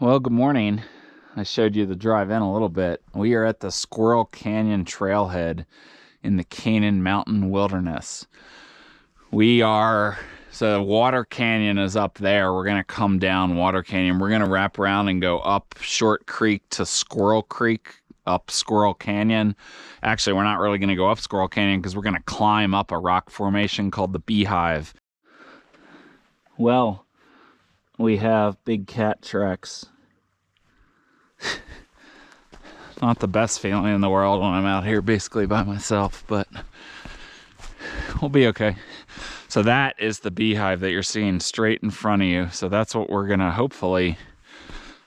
Well, good morning. I showed you the drive in a little bit. We are at the Squirrel Canyon Trailhead in the Canaan Mountain Wilderness. So Water Canyon is up there. We're going to come down Water Canyon. We're going to wrap around and go up Short Creek to Squirrel Creek, up Squirrel Canyon. Actually, we're not really going to go up Squirrel Canyon because we're going to climb up a rock formation called the Beehive. Well, we have big cat tracks. Not the best feeling in the world when I'm out here basically by myself, but we'll be okay. So that is the Beehive that you're seeing straight in front of you. So that's what we're gonna hopefully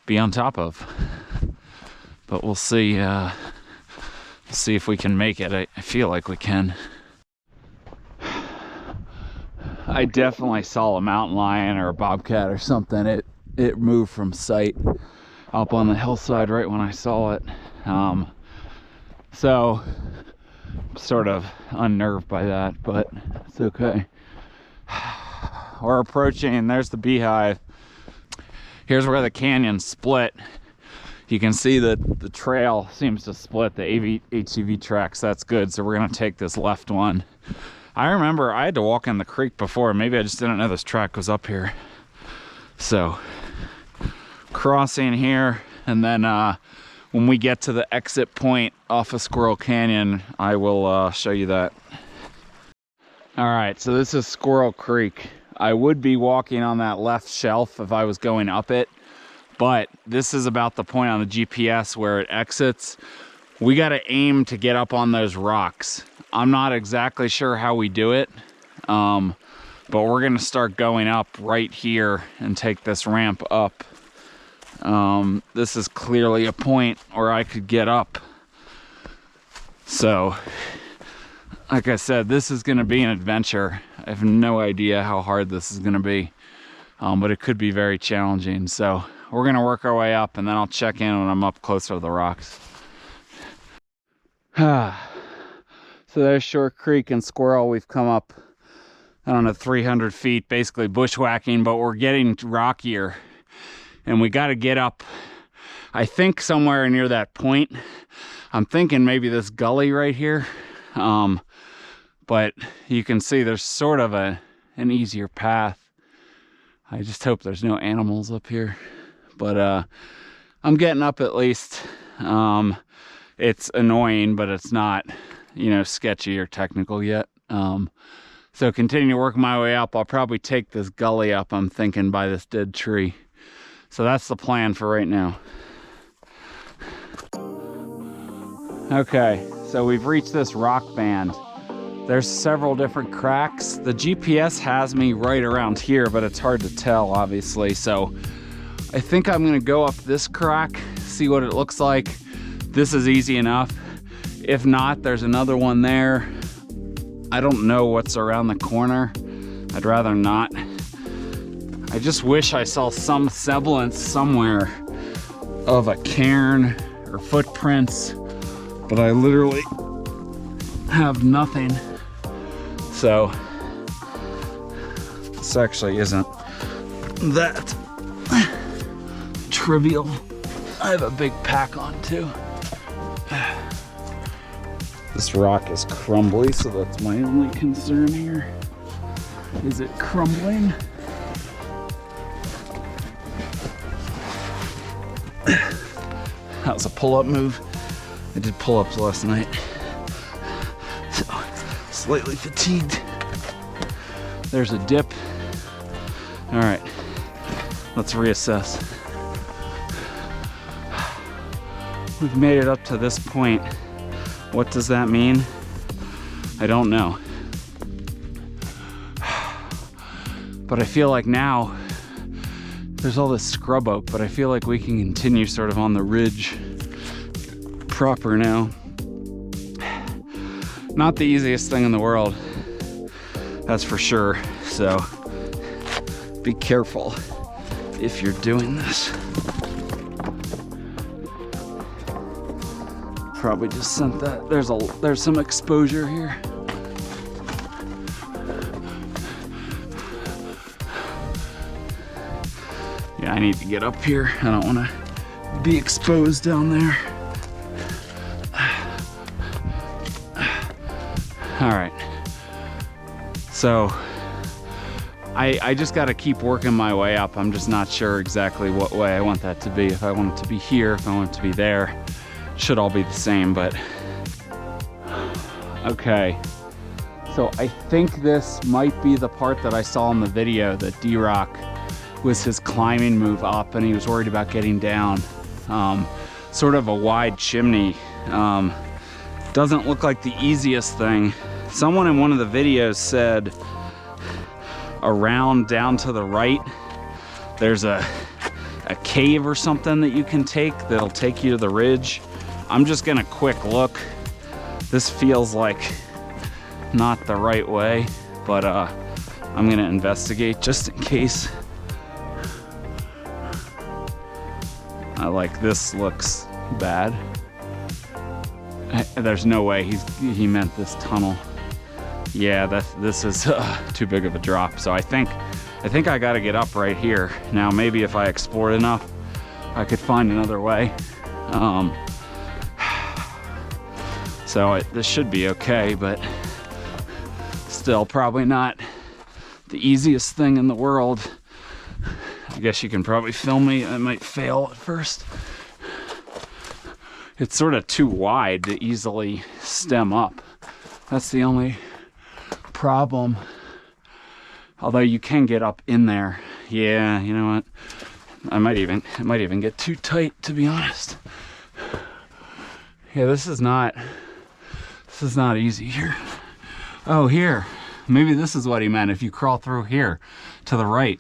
be on top of. But we'll see if we can make it. I feel like we can. I definitely saw a mountain lion or a bobcat or something. It moved from sight up on the hillside right when I saw it. So I'm sort of unnerved by that, but it's okay. We're approaching, there's the Beehive. Here's where the canyon split. You can see that the trail seems to split the HCV tracks. That's good. So we're gonna take this left one. I remember I had to walk in the creek before. Maybe I just didn't know this track was up here. So crossing here, and then when we get to the exit point off of Squirrel Canyon, I will show you that. All right, so this is Squirrel Creek. I would be walking on that left shelf if I was going up it, but this is about the point on the GPS where it exits. We got to aim to get up on those rocks. I'm not exactly sure how we do it, but we're gonna start going up right here and take this ramp up. This is clearly a point where I could get up. So, like I said, this is gonna be an adventure. I have no idea how hard this is gonna be, but it could be very challenging. So we're gonna work our way up, and then I'll check in when I'm up closer to the rocks. So there's Short Creek and Squirrel. We've come up, I don't know, 300 feet, basically bushwhacking, but we're getting rockier. And we got to get up, I think, somewhere near that point. I'm thinking maybe this gully right here. But you can see there's sort of an easier path. I just hope there's no animals up here. But I'm getting up at least. It's annoying, but it's not, sketchy or technical yet. So continue to work my way up. I'll probably take this gully up, I'm thinking, by this dead tree. So that's the plan for right now. Okay, so we've reached this rock band. There's several different cracks. The GPS has me right around here, but it's hard to tell, obviously. So I think I'm gonna go up this crack, see what it looks like. This is easy enough. If not, there's another one there. I don't know what's around the corner. I'd rather not. I just wish I saw some semblance somewhere of a cairn or footprints, but I literally have nothing. So this actually isn't that trivial. I have a big pack on too. This rock is crumbly, so that's my only concern here. Is it crumbling? That was a pull-up move. I did pull-ups last night, so slightly fatigued. There's a dip. All right, let's reassess. We've made it up to this point. What does that mean? I don't know. But I feel like now there's all this scrub oak, but I feel like we can continue sort of on the ridge proper now. Not the easiest thing in the world, that's for sure. So be careful if you're doing this. Probably just sent that. There's some exposure here. Yeah, I need to get up here. I don't want to be exposed down there. All right. So I just got to keep working my way up. I'm just not sure exactly what way I want that to be. If I want it to be here, if I want it to be there, it should all be the same, but okay. So I think this might be the part that I saw in the video that D-Rock was his climbing move up and he was worried about getting down. Sort of a wide chimney. Doesn't look like the easiest thing. Someone in one of the videos said around down to the right, there's a cave or something that you can take that'll take you to the ridge. I'm just gonna quick look. This feels like not the right way, but I'm gonna investigate just in case. Like this looks bad. There's no way he meant this tunnel. Yeah, this is too big of a drop. So I think I got to get up right here. Now maybe if I explored enough, I could find another way. So this should be okay, but still probably not the easiest thing in the world. I guess you can probably film me. I might fail at first. It's sort of too wide to easily stem up. That's the only problem. Although you can get up in there. Yeah, you know what? It might even get too tight, to be honest. Yeah, this is not easy here. Oh, here. Maybe this is what he meant. If you crawl through here to the right.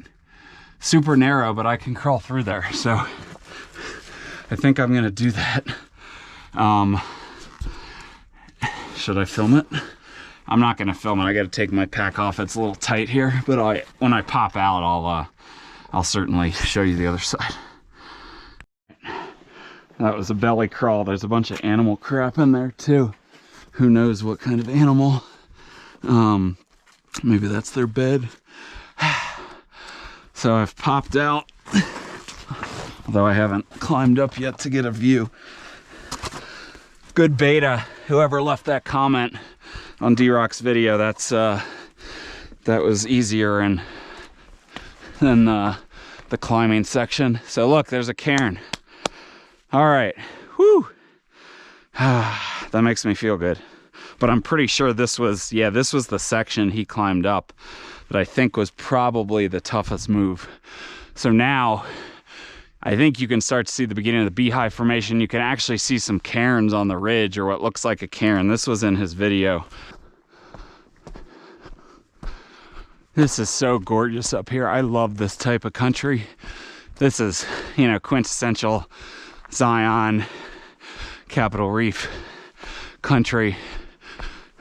Super narrow, but I can crawl through there. So I think I'm gonna do that. Should I film it? I'm not gonna film it. I gotta take my pack off. It's a little tight here, but when I pop out, I'll certainly show you the other side. That was a belly crawl. There's a bunch of animal crap in there too. Who knows what kind of animal? Maybe that's their bed. So I've popped out, although I haven't climbed up yet to get a view. Good beta, whoever left that comment on D-Rock's video. That was easier than the climbing section. So look, there's a cairn. All right, whew. That makes me feel good. But I'm pretty sure this was the section he climbed up that I think was probably the toughest move. So now I think you can start to see the beginning of the Beehive formation. You can actually see some cairns on the ridge, or what looks like a cairn. This was in his video. This is so gorgeous up here. I love this type of country. This is, quintessential Zion, Capitol Reef country.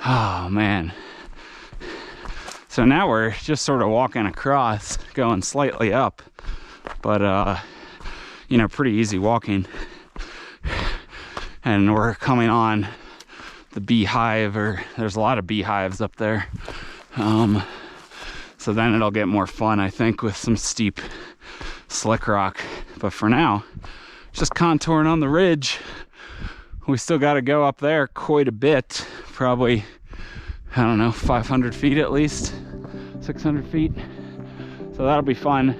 Oh man. So now we're just sort of walking across, going slightly up, but pretty easy walking. And we're coming on the Beehive, or there's a lot of beehives up there. So then it'll get more fun, I think, with some steep slick rock. But for now, just contouring on the ridge. We still got to go up there quite a bit, probably, I don't know, 500 feet at least, 600 feet. So that'll be fun.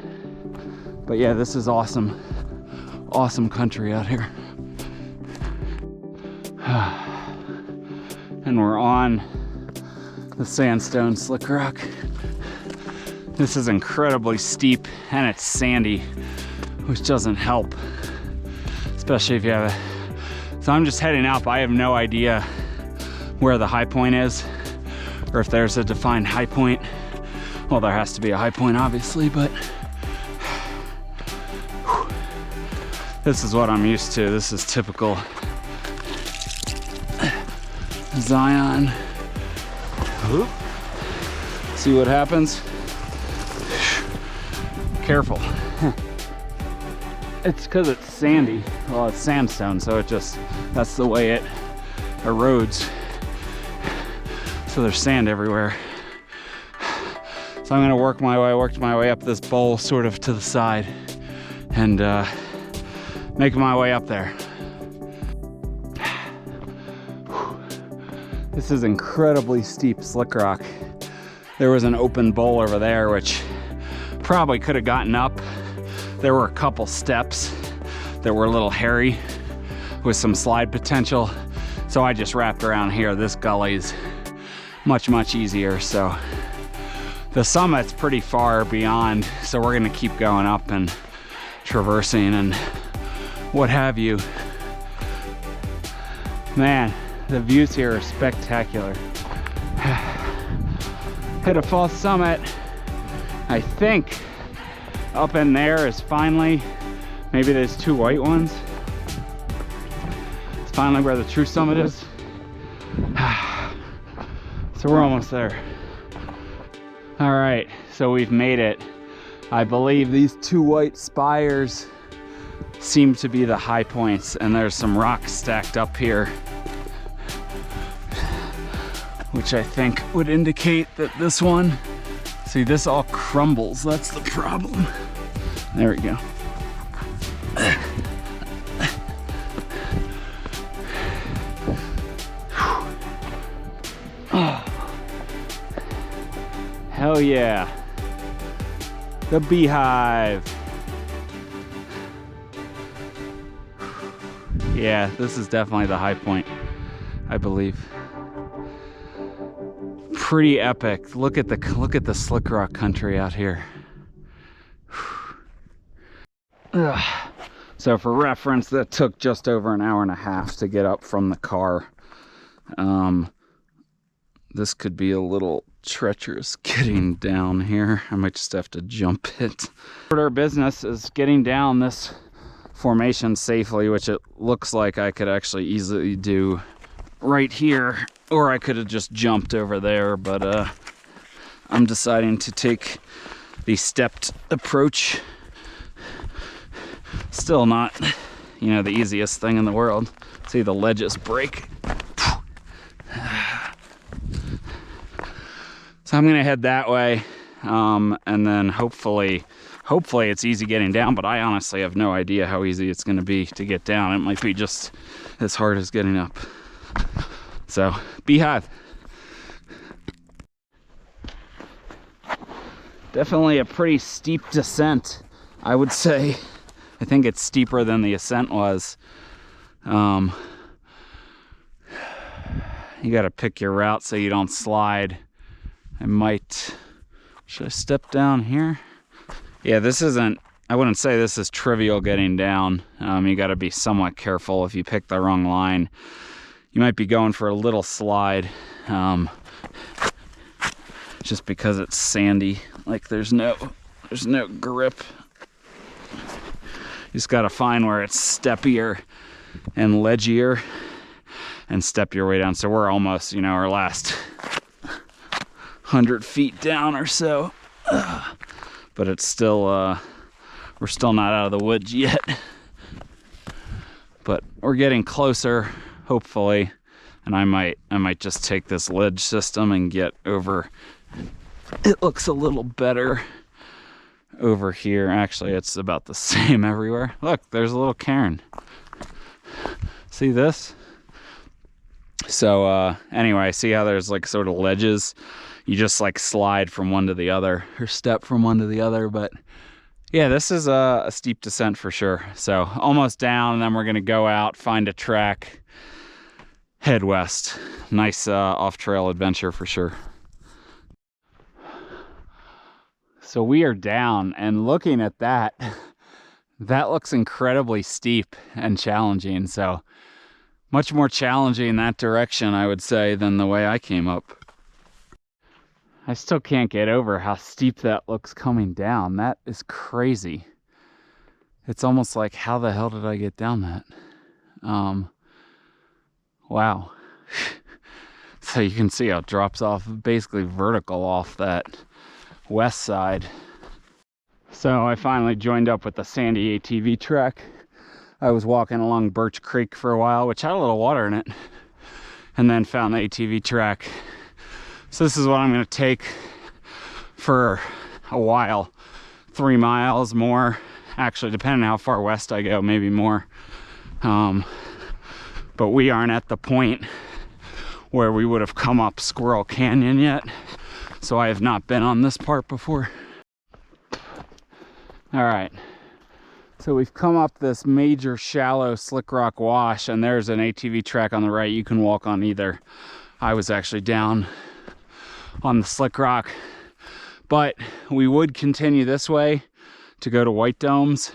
But yeah, this is awesome. Awesome country out here. And we're on the sandstone slick rock. This is incredibly steep and it's sandy, which doesn't help, especially if you have So I'm just heading up. I have no idea where the high point is, or if there's a defined high point. Well, there has to be a high point, obviously, but this is what I'm used to. This is typical Zion. Oop. See what happens? Careful. It's because it's sandy. Well, it's sandstone, so that's the way it erodes. So there's sand everywhere. So I'm gonna work my way up this bowl sort of to the side and making my way up there. This is incredibly steep slick rock. There was an open bowl over there, which probably could have gotten up. There were a couple steps that were a little hairy with some slide potential. So I just wrapped around here. This gully's much, much easier. So the summit's pretty far beyond. So we're gonna keep going up and traversing and what have you. Man, the views here are spectacular. Hit a false summit. I think up in there is finally, maybe there's two white ones. It's finally where the true summit is. So we're almost there. All right, so we've made it. I believe these two white spires seem to be the high points, and there's some rocks stacked up here, which I think would indicate that this one, see, this all crumbles. That's the problem. There we go. Oh. Hell yeah. The Beehive. Yeah, this is definitely the high point, I believe. Pretty epic. Look at the slick rock country out here. So for reference, that took just over an hour and a half to get up from the car. This could be a little treacherous getting down here. I might just have to jump it. Our business is getting down this formation safely, which it looks like I could actually easily do right here, or I could have just jumped over there, but I'm deciding to take the stepped approach. Still not, you know, the easiest thing in the world. See, the ledges break. So I'm gonna head that way, and then hopefully it's easy getting down, but I honestly have no idea how easy it's gonna be to get down. It might be just as hard as getting up. So, Beehive. Definitely a pretty steep descent, I would say. I think it's steeper than the ascent was. You gotta pick your route so you don't slide. Should I step down here? Yeah, this isn't, I wouldn't say this is trivial getting down. You gotta be somewhat careful. If you pick the wrong line, you might be going for a little slide, just because it's sandy. Like there's no grip. You just gotta find where it's steppier and ledgier and step your way down. So we're almost, you know, our last 100 feet down or so, but it's still, we're still not out of the woods yet, but we're getting closer, hopefully. And I might just take this ledge system and get over. It looks a little better over here. Actually, it's about the same everywhere. Look, there's a little cairn. See this? So anyway, see how there's like sort of ledges? You just like slide from one to the other, or step from one to the other. But yeah, this is a steep descent for sure. So almost down, and then we're gonna go out, find a track, head west. Nice off-trail adventure for sure. So we are down, and looking at that, that looks incredibly steep and challenging. So much more challenging in that direction, I would say, than the way I came up. I still can't get over how steep that looks coming down. That is crazy. It's almost like, how the hell did I get down that? Wow. So you can see how it drops off, basically vertical off that west side. So I finally joined up with the sandy ATV track. I was walking along Birch Creek for a while, which had a little water in it, and then found the ATV track. So this is what I'm going to take for a while. 3 miles more, Actually, depending on how far west I go, maybe more. But we aren't at the point where we would have come up Squirrel Canyon yet, so I have not been on this part before. All right, so we've come up this major shallow slick rock wash, and there's an ATV track on the right. You can walk on either. I was actually down on the slick rock, but we would continue this way to go to White Domes,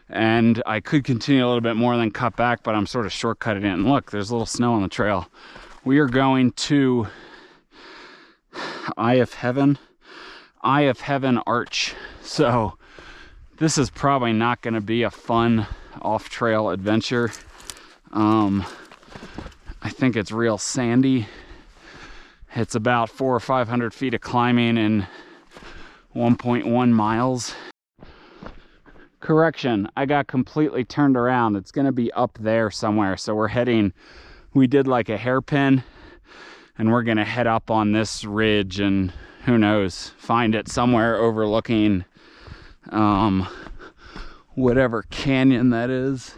and I could continue a little bit more and then cut back, but I'm sort of shortcutting it. And look, there's a little snow on the trail. We are going to Eye of Heaven Arch. So this is probably not going to be a fun off-trail adventure. I think it's real sandy. It's about 400 or 500 feet of climbing and 1.1 miles. Correction, I got completely turned around. It's going to be up there somewhere. So we're heading, we did like a hairpin, and we're going to head up on this ridge and who knows, find it somewhere overlooking whatever canyon that is.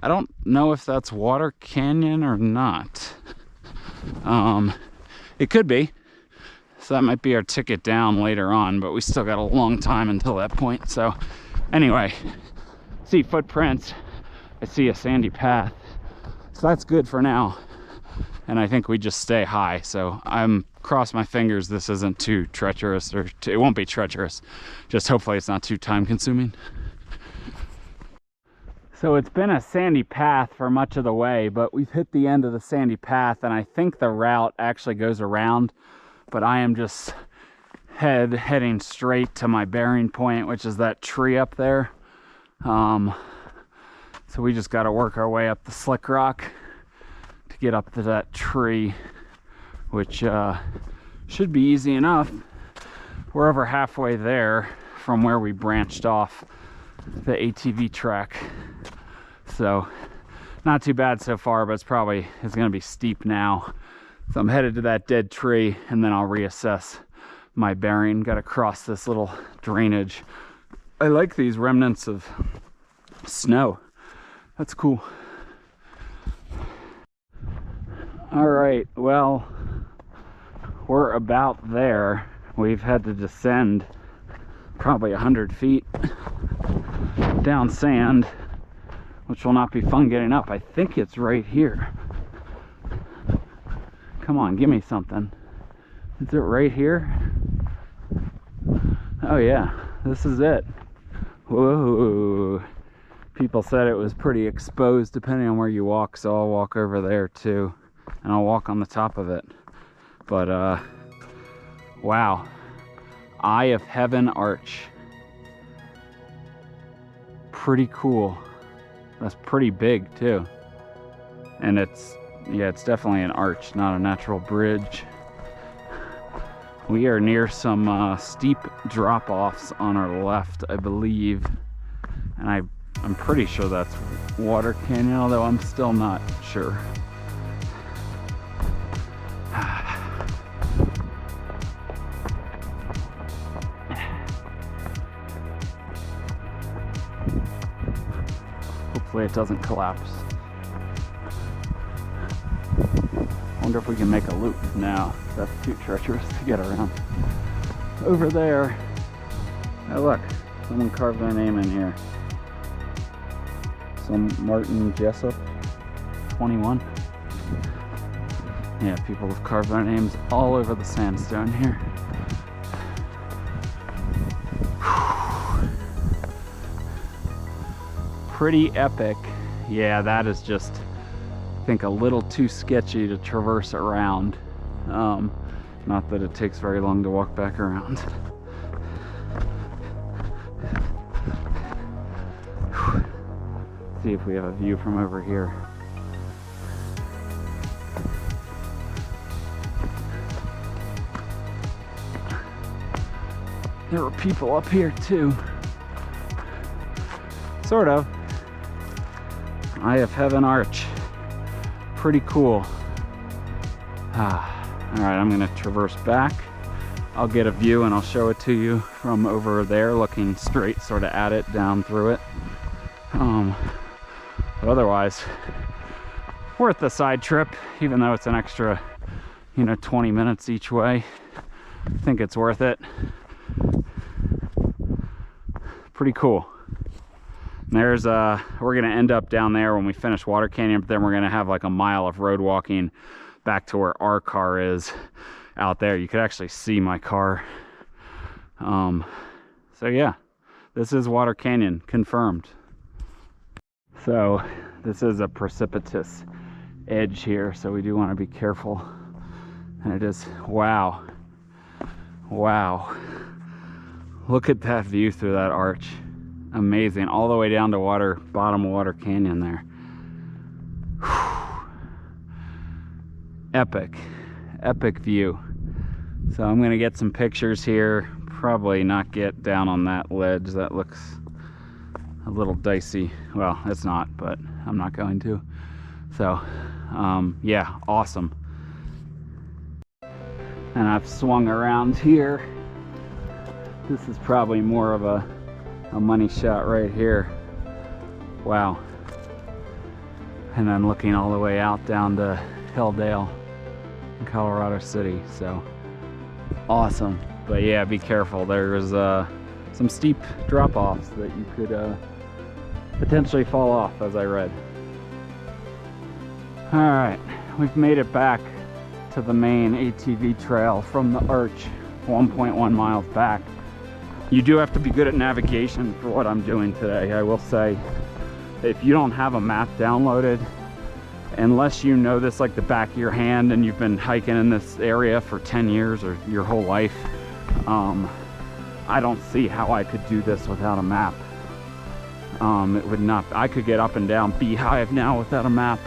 I don't know if that's Water Canyon or not. It could be. So that might be our ticket down later on, but we still got a long time until that point. So anyway, see footprints. I see a sandy path. So that's good for now. And I think we just stay high. So I'm cross my fingers this isn't too treacherous, or it won't be treacherous. Just hopefully it's not too time consuming. So it's been a sandy path for much of the way, but we've hit the end of the sandy path, and I think the route actually goes around, but I am just heading straight to my bearing point, which is that tree up there. So we just got to work our way up the slick rock to get up to that tree, which should be easy enough. We're over halfway there from where we branched off the ATV track, so not too bad so far, but it's going to be steep now. So I'm headed to that dead tree, and then I'll reassess my bearing. Got to cross this little drainage. I like these remnants of snow. That's cool. All right, well, we're about there. We've had to descend probably 100 feet down sand, which will not be fun getting up. I think it's right here. Come on, give me something. Is it right here? Oh yeah, this is it. Whoa. People said it was pretty exposed depending on where you walk, so I'll walk over there too, and I'll walk on the top of it. But wow, Eye of Heaven Arch. Pretty cool. That's pretty big too, and it's definitely an arch, not a natural bridge. We are near some steep drop-offs on our left, I believe, and I'm pretty sure that's Water Canyon, although I'm still not sure. Hopefully it doesn't collapse. Wonder if we can make a loop now. That's too treacherous to get around. Over there. Oh look, someone carved their name in here. Some Martin Jessup, 21. Yeah, people have carved their names all over the sandstone here. Pretty epic. Yeah, that is just, I think, a little too sketchy to traverse around. Not that it takes very long to walk back around. See if we have a view from over here. There were people up here too. Sort of. Eye of Heaven Arch. Pretty cool. All right, I'm gonna traverse back I'll get a view and I'll show it to you from over there, looking straight sort of at it, down through it. But otherwise, worth the side trip, even though it's an extra, 20 minutes each way. I think it's worth it. Pretty cool. And there's we're gonna end up down there when we finish Water Canyon, but then we're gonna have like a mile of road walking back to where our car is out there. You could actually see my car. So yeah, this is Water Canyon, confirmed. So this is a precipitous edge here, so we do want to be careful. And it is, wow, look at that view through that arch. Amazing, all the way down to bottom of Water Canyon there. Whew. Epic view. So I'm gonna get some pictures here, probably not get down on that ledge. That looks a little dicey. Well, it's not, but I'm not going to. So yeah, awesome. And I've swung around here. This is probably more of a money shot right here. Wow. And then looking all the way out down to Hilldale in Colorado City. So awesome. But yeah, be careful. There's some steep drop-offs that you could potentially fall off, as I read. All right, we've made it back to the main ATV trail from the arch, 1.1 miles back. You do have to be good at navigation for what I'm doing today. I will say, if you don't have a map downloaded, unless you know this like the back of your hand and you've been hiking in this area for 10 years or your whole life, I don't see how I could do this without a map. It would not, I could get up and down Beehive now without a map.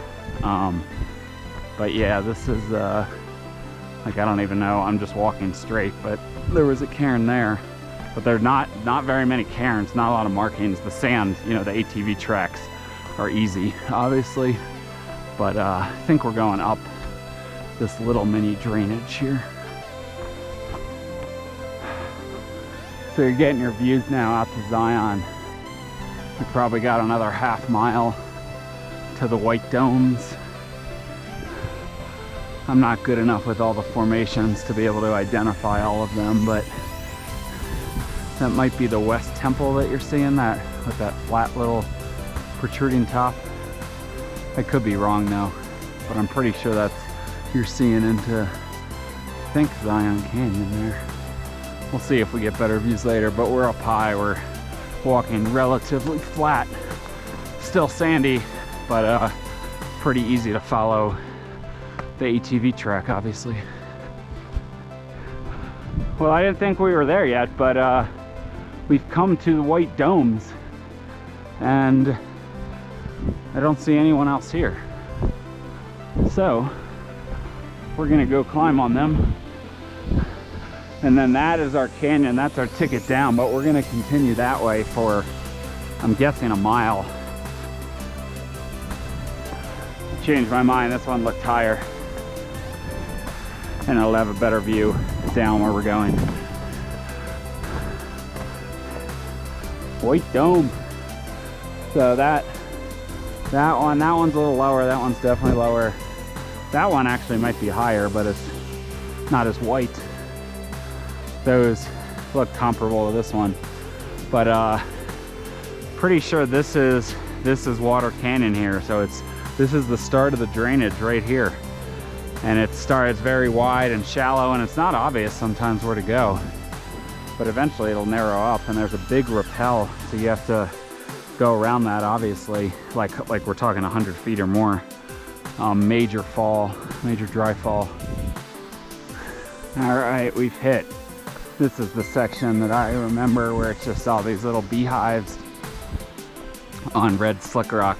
But yeah, this is like, I don't even know, I'm just walking straight, but there was a cairn there. But there's not very many cairns, not a lot of markings. The sand, the ATV tracks are easy, obviously. But I think we're going up this little mini drainage here. So you're getting your views now out to Zion. We probably got another half mile to the White Domes. I'm not good enough with all the formations to be able to identify all of them, but that might be the West Temple that you're seeing, that with that flat little protruding top. I could be wrong though, but I'm pretty sure that's, you're seeing into, I think, Zion Canyon there. We'll see if we get better views later, but we're up high. We're walking relatively flat, still sandy, but pretty easy to follow the ATV track, obviously. Well, I didn't think we were there yet, but we've come to the White Domes and I don't see anyone else here. So we're gonna go climb on them. And then that is our canyon, that's our ticket down, but we're gonna continue that way for, I'm guessing, a mile. Changed my mind, this one looked higher. And I'll have a better view down where we're going. White Dome. So that one's a little lower, that one's definitely lower. That one actually might be higher, but it's not as white. Those look comparable to this one, but pretty sure this is Water Canyon here. So this is the start of the drainage right here, and it's very wide and shallow, and it's not obvious sometimes where to go, but eventually it'll narrow up, and there's a big rappel, so you have to go around that, obviously, like we're talking 100 feet or more. Major dry fall. All right, we've hit. This is the section that I remember where it's just all these little beehives on red slick rock.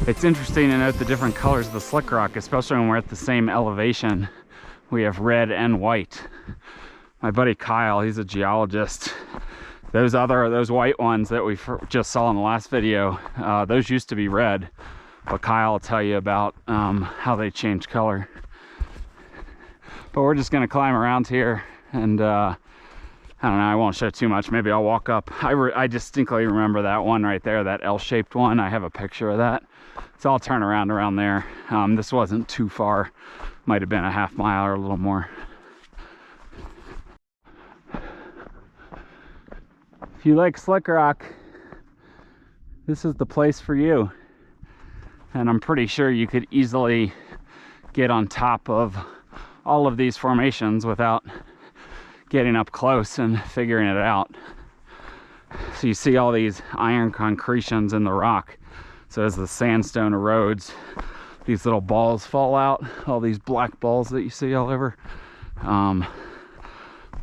It's interesting to note the different colors of the slick rock, especially when we're at the same elevation. We have red and white. My buddy Kyle, he's a geologist. Those white ones that we just saw in the last video, those used to be red, but Kyle will tell you about how they change color. But we're just gonna climb around here, and I don't know, I won't show too much. Maybe I'll walk up. I distinctly remember that one right there, that L-shaped one. I have a picture of that. So I'll turn around there. This wasn't too far. Might have been a half mile or a little more. If you like slick rock, this is the place for you. And I'm pretty sure you could easily get on top of all of these formations without getting up close and figuring it out. So you see all these iron concretions in the rock. So as the sandstone erodes, these little balls fall out, all these black balls that you see all over.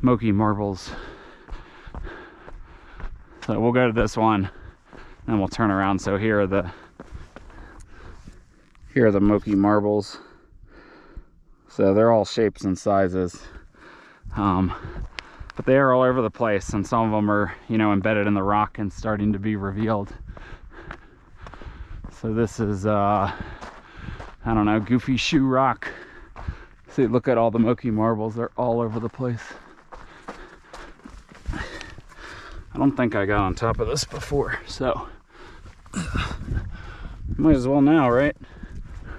Moki marbles. So we'll go to this one and we'll turn around. So here are the Moki marbles. So they're all shapes and sizes. But they are all over the place, and some of them are, you know, embedded in the rock and starting to be revealed. So this is, I don't know, goofy shoe rock. See, look at all the Moki marbles. They're all over the place. I don't think I got on top of this before, so might as well now, right?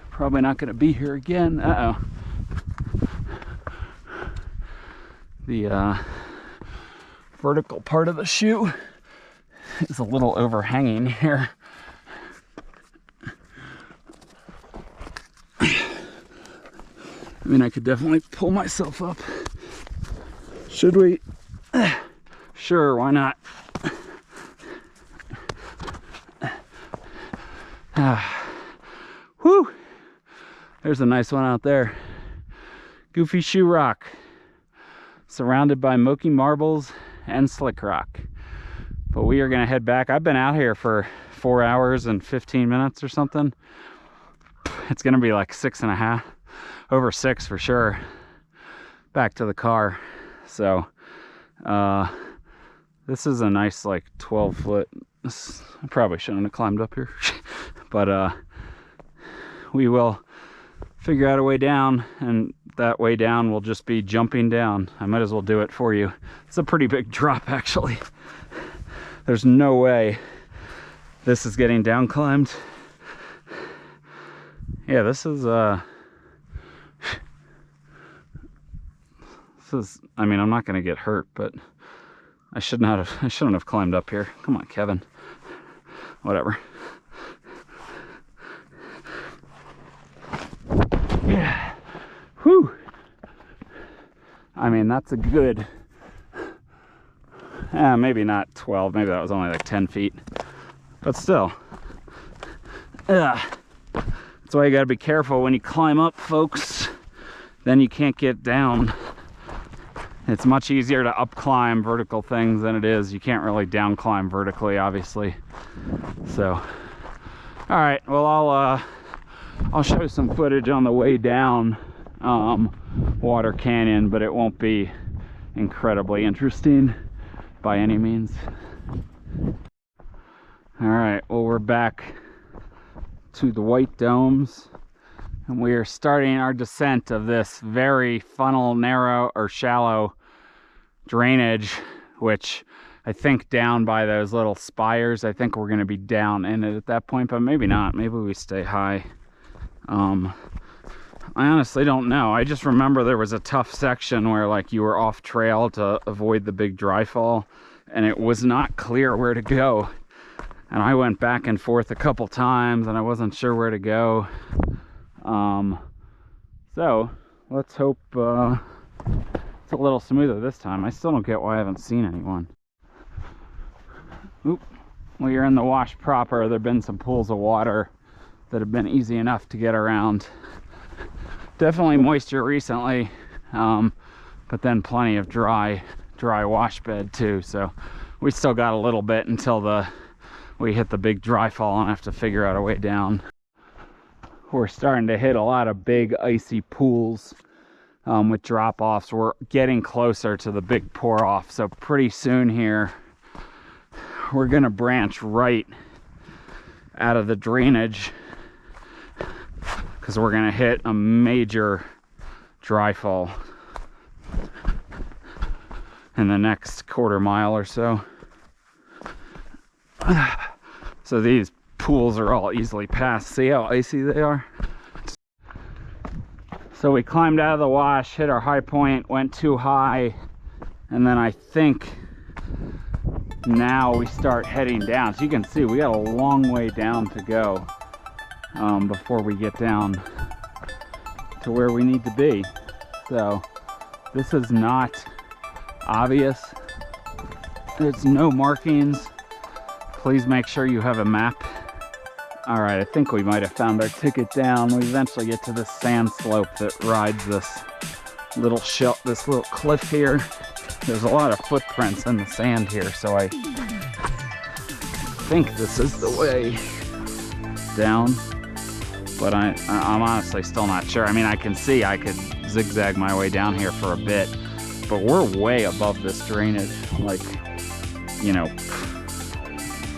Probably not going to be here again. Uh-oh. The vertical part of the shoe is a little overhanging here. I mean, I could definitely pull myself up. Should we? Sure, why not? Whew! There's a nice one out there. Goofy shoe rock. Surrounded by Moki marbles and slick rock. But we are going to head back. I've been out here for 4 hours and 15 minutes or something. It's going to be like 6.5, over 6 for sure, back to the car. So this is a nice like 12-foot. I probably shouldn't have climbed up here. But we will figure out a way down, and that way down will just be jumping down. I might as well do it for you. It's a pretty big drop, actually. There's no way this is getting down climbed. Yeah, this is I mean, I'm not gonna get hurt, but I shouldn't have climbed up here. Come on, Kevin. Whatever. Yeah. Whew. I mean, that's a good, maybe not 12, maybe that was only like 10 feet, but still. That's why you gotta be careful when you climb up, folks. Then you can't get down. It's much easier to up climb vertical things than it is. You can't really down climb vertically, obviously. So, all right, well, I'll show some footage on the way down Water Canyon, but it won't be incredibly interesting by any means. All right, well, we're back to the White Domes, and we are starting our descent of this very funnel, narrow or shallow drainage, which I think down by those little spires, I think we're going to be down in it at that point, but maybe not. Maybe we stay high. I honestly don't know. I just remember there was a tough section where like you were off trail to avoid the big dry fall, and it was not clear where to go. And I went back and forth a couple times and I wasn't sure where to go. So let's hope it's a little smoother this time. I still don't get why I haven't seen anyone. Oop. Well, you're in the wash proper. There have been some pools of water that have been easy enough to get around. Definitely moisture recently, but then plenty of dry wash bed too. So we still got a little bit until we hit the big dry fall and have to figure out a way down. We're starting to hit a lot of big icy pools with drop-offs. We're getting closer to the big pour-off, so pretty soon here we're gonna branch right out of the drainage because we're gonna hit a major dry fall. in the next quarter mile or so. So these pools are all easily passed. See how icy they are? So we climbed out of the wash, hit our high point, went too high, and then I think now we start heading down. So you can see we got a long way down to go before we get down to where we need to be. So this is not obvious. There's no markings. Please make sure you have a map. All right, I think we might have found our ticket down. We eventually get to this sand slope that rides this little cliff here. There's a lot of footprints in the sand here, so I think this is the way down. But I'm honestly still not sure. I mean, I can see I could zigzag my way down here for a bit, but we're way above this drainage, like, you know,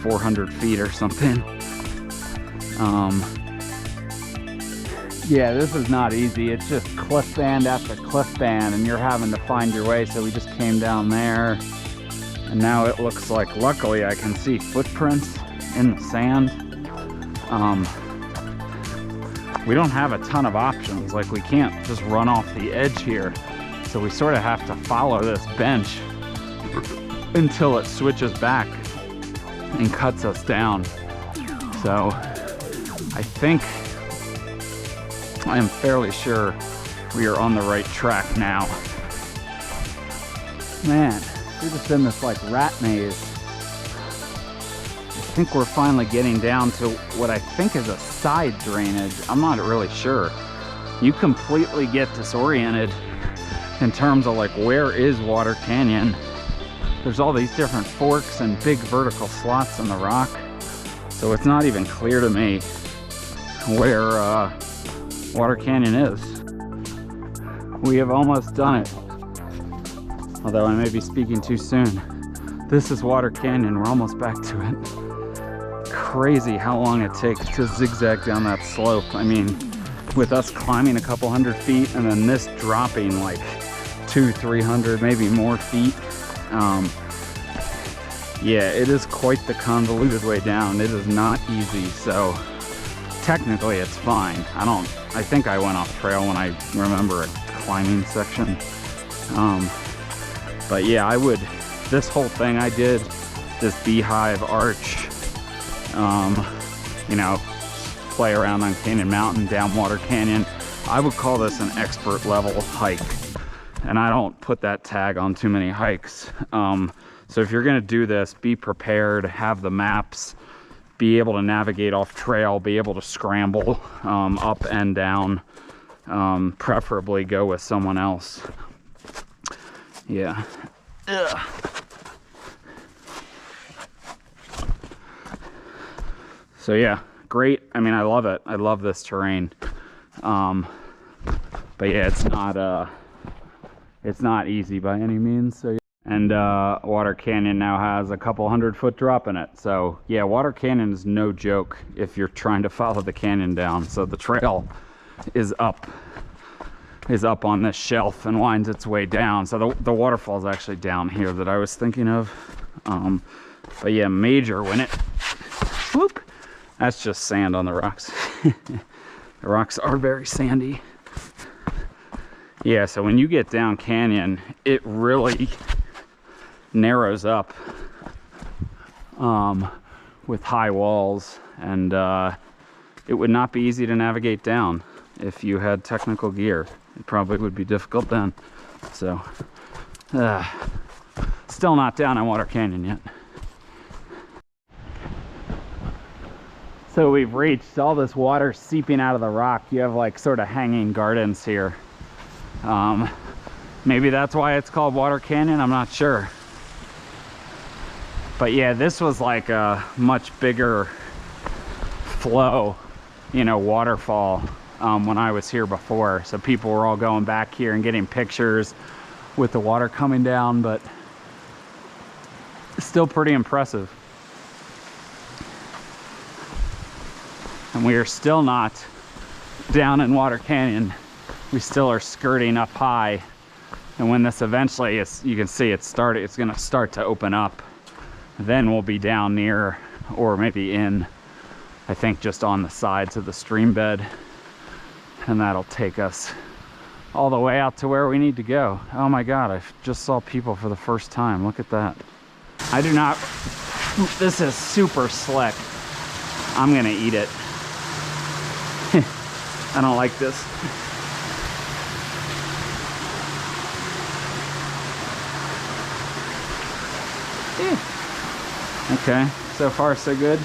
400 feet or something. Yeah, this is not easy. It's just cliff band after cliff band, and you're having to find your way. So we just came down there, and now it looks like, luckily, I can see footprints in the sand. We don't have a ton of options. Like, we can't just run off the edge here. So we sort of have to follow this bench until it switches back and cuts us down. So I am fairly sure we are on the right track now. Man, we're just in this like rat maze. I think we're finally getting down to what I think is a side drainage. I'm not really sure. You completely get disoriented in terms of like, where is Water Canyon? There's all these different forks and big vertical slots in the rock. So it's not even clear to me where Water Canyon is. We have almost done it. Although I may be speaking too soon. This is Water Canyon. We're almost back to it. Crazy how long it takes to zigzag down that slope. I mean, with us climbing a couple hundred feet and then this dropping like 200-300, maybe more feet. Yeah, it is quite the convoluted way down. It is not easy, so technically it's fine. I think I went off trail when I remember a climbing section. But yeah, this whole thing I did, this Beehive arch, you know, play around on Canaan Mountain, down Water Canyon. I would call this an expert level hike. And I don't put that tag on too many hikes. So if you're gonna do this, be prepared, have the maps, be able to navigate off trail, be able to scramble up and down, preferably go with someone else. Yeah. Ugh. So yeah, great. I mean, I love it. I love this terrain. But yeah, it's not easy by any means. So, and Water Canyon now has a couple 100-foot drop in it. So yeah, Water Canyon is no joke if you're trying to follow the canyon down. So the trail is up on this shelf and winds its way down. So the waterfall is actually down here that I was thinking of. But yeah, major when it, whoop, that's just sand on the rocks. The rocks are very sandy. Yeah, so when you get down canyon, it really narrows up with high walls, and it would not be easy to navigate down if you had technical gear. It probably would be difficult then. So, still not down on Water Canyon yet. So we've reached all this water seeping out of the rock. You have like sort of hanging gardens here. Maybe that's why it's called Water Canyon, I'm not sure. But yeah, this was like a much bigger flow, you know, waterfall when I was here before. So people were all going back here and getting pictures with the water coming down, but still pretty impressive. And we are still not down in Water Canyon. We still are skirting up high And when this eventually is, you can see it's gonna start to open up. Then we'll be down near, or maybe in, I think just on the sides of the stream bed. And that'll take us all the way out to where we need to go. Oh my God, I just saw people for the first time. Look at that. I do not, this is super slick. I'm gonna eat it. I don't like this. Okay, so far so good.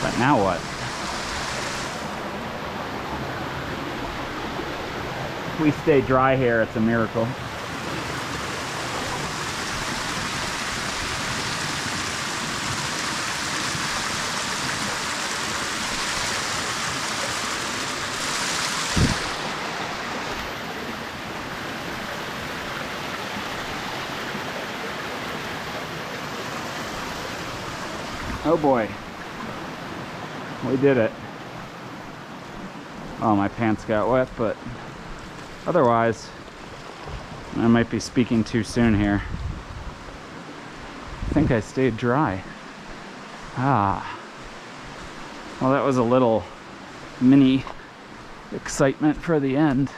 But now what? If we stay dry here, it's a miracle. Oh boy. We did it. Oh, my pants got wet, but otherwise, I might be speaking too soon here. I think I stayed dry. Ah. Well, that was a little mini excitement for the end.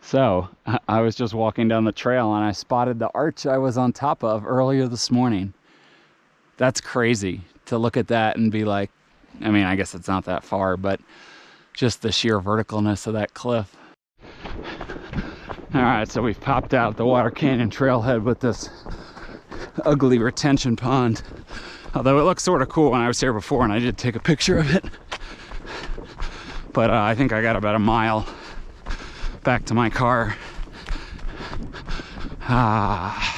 So, I was just walking down the trail and I spotted the arch I was on top of earlier this morning. That's crazy to look at that and be like, I mean, I guess it's not that far, but just the sheer verticalness of that cliff. All right, so we've popped out the Water Canyon Trailhead with this ugly retention pond. Although it looks sort of cool when I was here before and I did take a picture of it. But I think I got about a mile back to my car. Ah.